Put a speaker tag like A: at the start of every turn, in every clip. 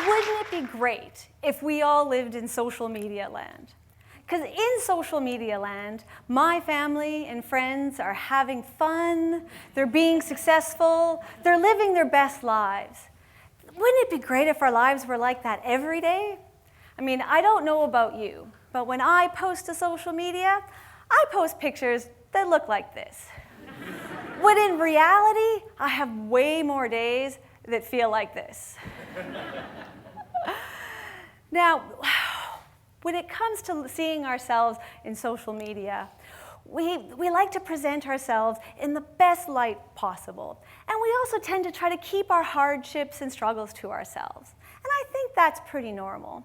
A: wouldn't it be great if we all lived in social media land? Because in social media land, my family and friends are having fun, they're being successful, they're living their best lives. Wouldn't it be great if our lives were like that every day? I mean, I don't know about you, but when I post to social media, I post pictures that look like this. When in reality, I have way more days that feel like this. Now, when it comes to seeing ourselves in social media, we like to present ourselves in the best light possible. And we also tend to try to keep our hardships and struggles to ourselves. And I think that's pretty normal.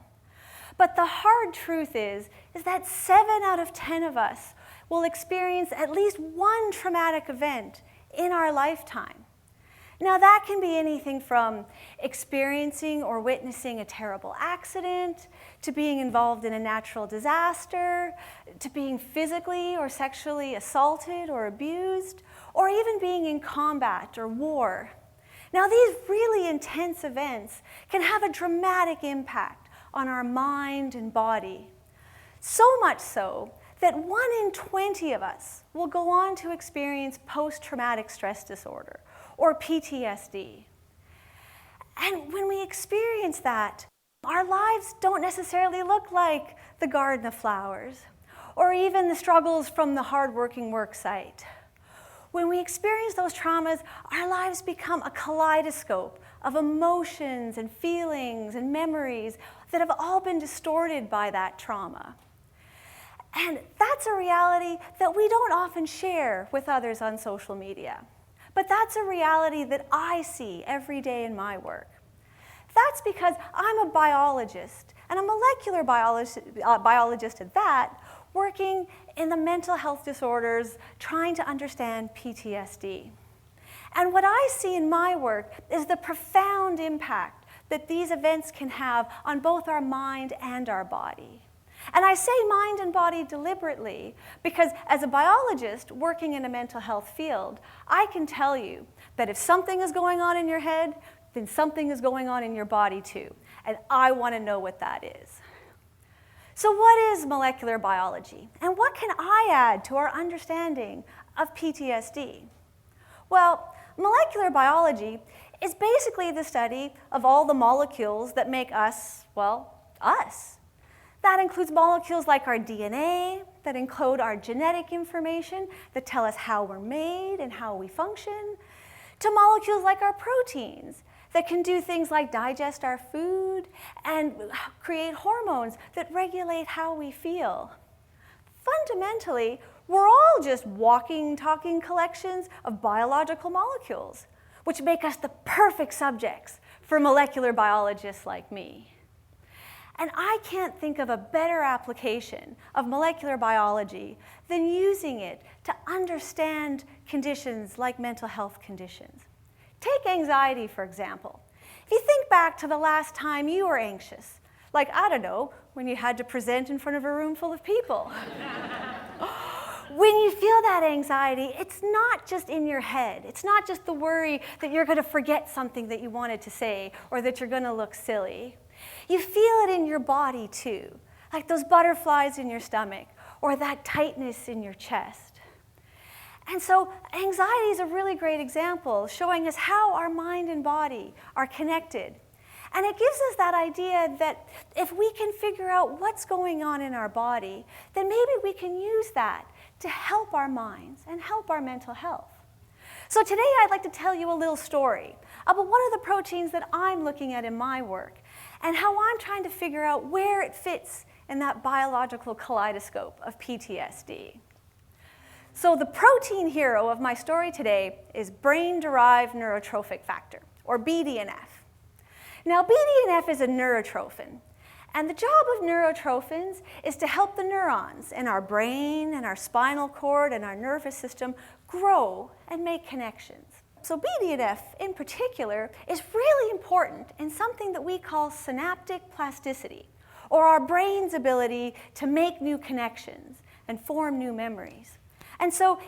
A: But the hard truth is that 7 out of 10 of us will experience at least one traumatic event in our lifetime. Now, that can be anything from experiencing or witnessing a terrible accident, to being involved in a natural disaster, to being physically or sexually assaulted or abused, or even being in combat or war. Now, these really intense events can have a dramatic impact on our mind and body. So much so that 1 in 20 of us will go on to experience post-traumatic stress disorder, or PTSD. And when we experience that, our lives don't necessarily look like the garden of flowers, or even the struggles from the hard-working work site. When we experience those traumas, our lives become a kaleidoscope of emotions and feelings and memories that have all been distorted by that trauma. And that's a reality that we don't often share with others on social media. But that's a reality that I see every day in my work. That's because I'm a biologist, and a molecular biologist at that, working in the mental health disorders, trying to understand PTSD. And what I see in my work is the profound impact that these events can have on both our mind and our body. And I say mind and body deliberately because as a biologist working in a mental health field, I can tell you that if something is going on in your head, then something is going on in your body too. And I want to know what that is. So what is molecular biology? And what can I add to our understanding of PTSD? Well, molecular biology is basically the study of all the molecules that make us, well, us. That includes molecules like our DNA, that encode our genetic information, that tell us how we're made and how we function, to molecules like our proteins, that can do things like digest our food and create hormones that regulate how we feel. Fundamentally, we're all just walking, talking collections of biological molecules, which make us the perfect subjects for molecular biologists like me. And I can't think of a better application of molecular biology than using it to understand conditions like mental health conditions. Take anxiety, for example. If you think back to the last time you were anxious, like, I don't know, when you had to present in front of a room full of people. When you feel that anxiety, it's not just in your head. It's not just the worry that you're going to forget something that you wanted to say or that you're going to look silly. You feel it in your body too, like those butterflies in your stomach or that tightness in your chest. And so anxiety is a really great example showing us how our mind and body are connected. And it gives us that idea that if we can figure out what's going on in our body, then maybe we can use that to help our minds and help our mental health. So today I'd like to tell you a little story about one of the proteins that I'm looking at in my work and how I'm trying to figure out where it fits in that biological kaleidoscope of PTSD. So the protein hero of my story today is brain-derived neurotrophic factor, or BDNF. Now, BDNF is a neurotrophin, and the job of neurotrophins is to help the neurons in our brain and our spinal cord and our nervous system grow and make connections. So BDNF, in particular, is really important in something that we call synaptic plasticity, or our brain's ability to make new connections and form new memories. And so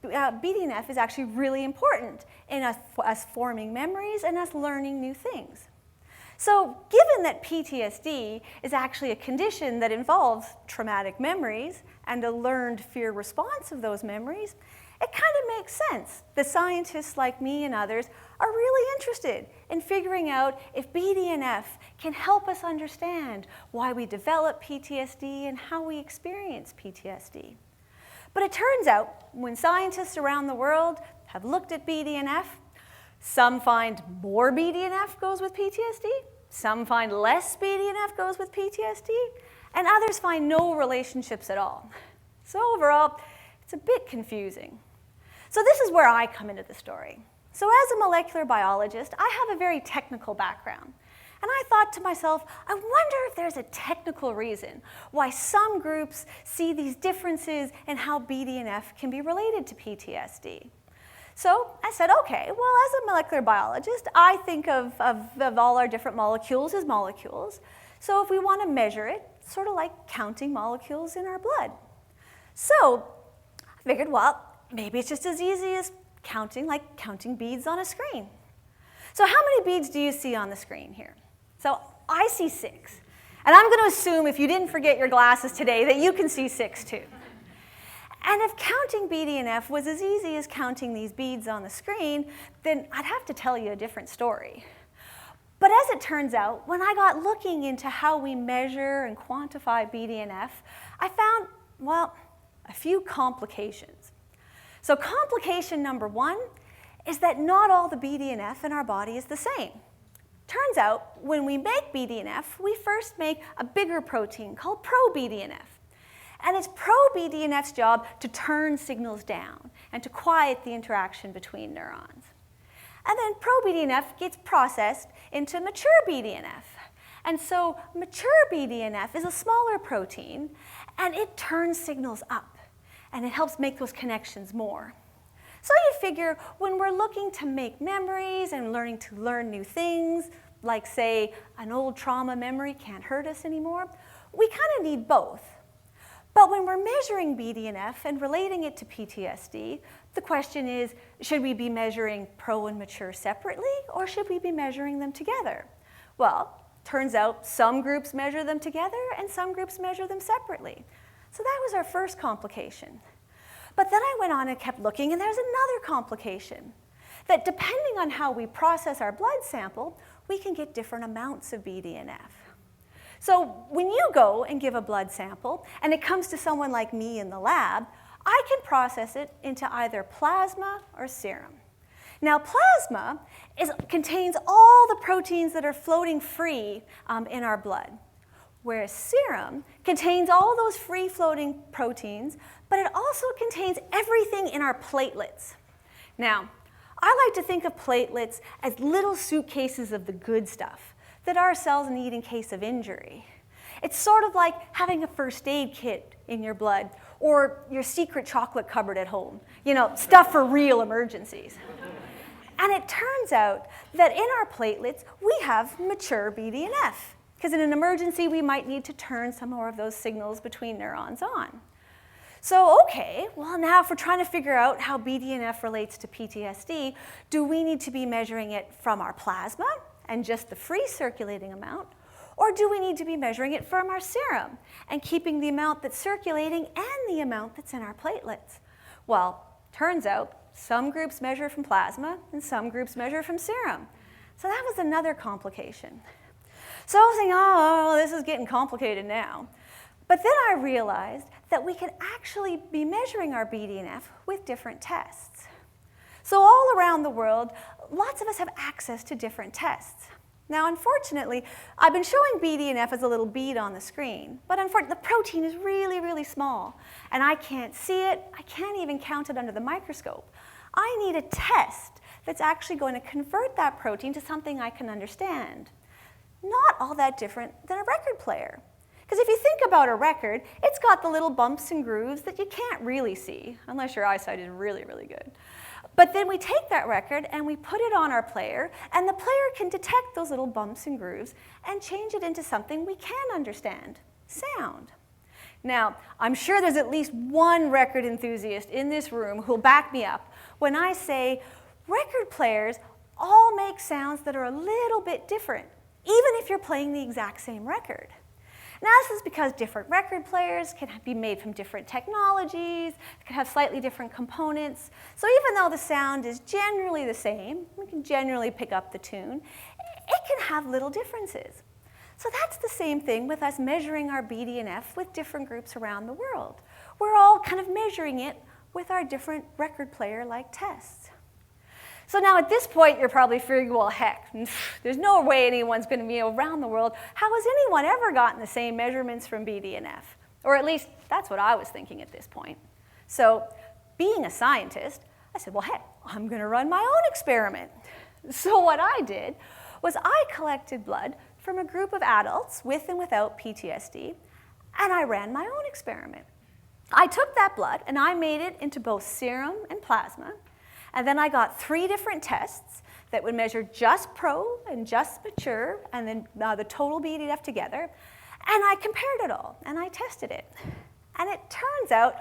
A: BDNF is actually really important in us forming memories and us learning new things. So given that PTSD is actually a condition that involves traumatic memories and a learned fear response of those memories, it kind of makes sense that scientists like me and others are really interested in figuring out if BDNF can help us understand why we develop PTSD and how we experience PTSD. But it turns out, when scientists around the world have looked at BDNF, some find more BDNF goes with PTSD, some find less BDNF goes with PTSD, and others find no relationships at all. So overall, it's a bit confusing. So this is where I come into the story. So as a molecular biologist, I have a very technical background. And I thought to myself, I wonder if there's a technical reason why some groups see these differences in how BDNF can be related to PTSD. So I said, okay, well, as a molecular biologist, I think of all our different molecules as molecules. So if we want to measure it, it's sort of like counting molecules in our blood. So I figured, well, maybe it's just as easy as counting beads on a screen. So how many beads do you see on the screen here? So I see 6. And I'm going to assume if you didn't forget your glasses today that you can see 6 too. And if counting BDNF was as easy as counting these beads on the screen, then I'd have to tell you a different story. But as it turns out, when I got looking into how we measure and quantify BDNF, I found, well, a few complications. So complication number 1 is that not all the BDNF in our body is the same. Turns out, when we make BDNF, we first make a bigger protein called pro-BDNF. And it's pro-BDNF's job to turn signals down and to quiet the interaction between neurons. And then pro-BDNF gets processed into mature BDNF. And so mature BDNF is a smaller protein, and it turns signals up, and it helps make those connections more. So you figure when we're looking to make memories and learning to learn new things, like say an old trauma memory can't hurt us anymore, we kind of need both. But when we're measuring BDNF and relating it to PTSD, the question is, should we be measuring pro and mature separately, or should we be measuring them together? Well, turns out some groups measure them together and some groups measure them separately. So that was our first complication. But then I went on and kept looking, and there's another complication. That depending on how we process our blood sample, we can get different amounts of BDNF. So when you go and give a blood sample, and it comes to someone like me in the lab, I can process it into either plasma or serum. Now plasma contains all the proteins that are floating free in our blood, whereas serum contains all those free-floating proteins, but it also contains everything in our platelets. Now, I like to think of platelets as little suitcases of the good stuff that our cells need in case of injury. It's sort of like having a first aid kit in your blood or your secret chocolate cupboard at home, stuff for real emergencies. And it turns out that in our platelets, we have mature BDNF, because in an emergency, we might need to turn some more of those signals between neurons on. So, okay, well now if we're trying to figure out how BDNF relates to PTSD, do we need to be measuring it from our plasma and just the free circulating amount, or do we need to be measuring it from our serum and keeping the amount that's circulating and the amount that's in our platelets? Well, turns out some groups measure from plasma and some groups measure from serum. So that was another complication. So I was thinking, oh, this is getting complicated now. But then I realized that we could actually be measuring our BDNF with different tests. So all around the world, lots of us have access to different tests. Now, unfortunately, I've been showing BDNF as a little bead on the screen, but unfortunately, the protein is really, really small, and I can't see it. I can't even count it under the microscope. I need a test that's actually going to convert that protein to something I can understand. Not all that different than a record player. Because if you think about a record, it's got the little bumps and grooves that you can't really see, unless your eyesight is really, really good. But then we take that record and we put it on our player, and the player can detect those little bumps and grooves and change it into something we can understand, sound. Now, I'm sure there's at least one record enthusiast in this room who'll back me up when I say record players all make sounds that are a little bit different, even if you're playing the exact same record. Now, this is because different record players can be made from different technologies, can have slightly different components. So even though the sound is generally the same, we can generally pick up the tune, it can have little differences. So that's the same thing with us measuring our BDNF with different groups around the world. We're all kind of measuring it with our different record player-like tests. So now at this point, you're probably figuring, well, heck, there's no way anyone's going to be around the world. How has anyone ever gotten the same measurements from BDNF? Or at least, that's what I was thinking at this point. So being a scientist, I said, well, heck, I'm going to run my own experiment. So what I did was I collected blood from a group of adults with and without PTSD, and I ran my own experiment. I took that blood, and I made it into both serum and plasma. And then I got 3 different tests that would measure just pro and just mature, and then the total BDNF together. And I compared it all, and I tested it. And it turns out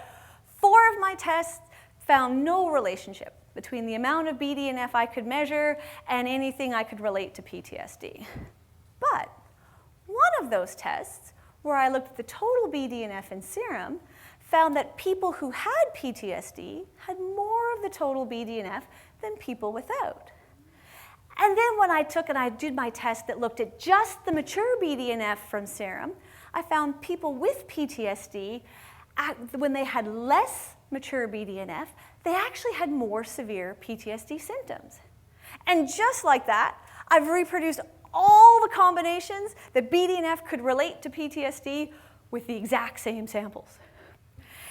A: 4 of my tests found no relationship between the amount of BDNF I could measure and anything I could relate to PTSD. But one of those tests, where I looked at the total BDNF in serum, found that people who had PTSD had more of the total BDNF than people without. And then when I took and I did my test that looked at just the mature BDNF from serum, I found people with PTSD, when they had less mature BDNF, they actually had more severe PTSD symptoms. And just like that, I've reproduced all the combinations that BDNF could relate to PTSD with the exact same samples.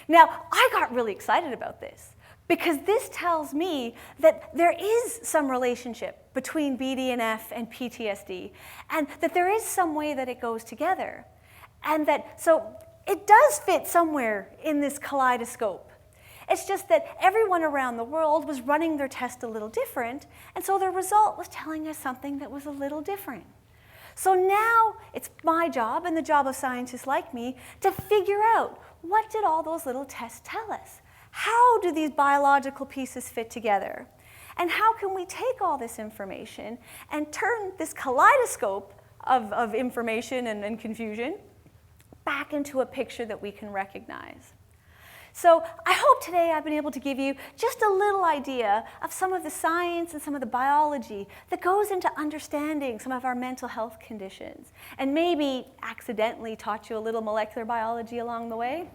A: Now, I got really excited about this because this tells me that there is some relationship between BDNF and PTSD, and that there is some way that it goes together. And that, so it does fit somewhere in this kaleidoscope. It's just that everyone around the world was running their test a little different, and so the result was telling us something that was a little different. So now it's my job and the job of scientists like me to figure out, what did all those little tests tell us? How do these biological pieces fit together? And how can we take all this information and turn this kaleidoscope of information and confusion back into a picture that we can recognize? So I hope today I've been able to give you just a little idea of some of the science and some of the biology that goes into understanding some of our mental health conditions, and maybe accidentally taught you a little molecular biology along the way,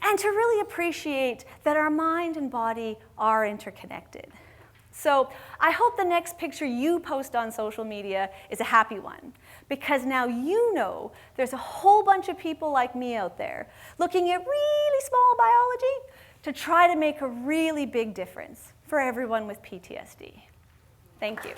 A: and to really appreciate that our mind and body are interconnected. So I hope the next picture you post on social media is a happy one, because now you know there's a whole bunch of people like me out there looking at really small biology to try to make a really big difference for everyone with PTSD. Thank you.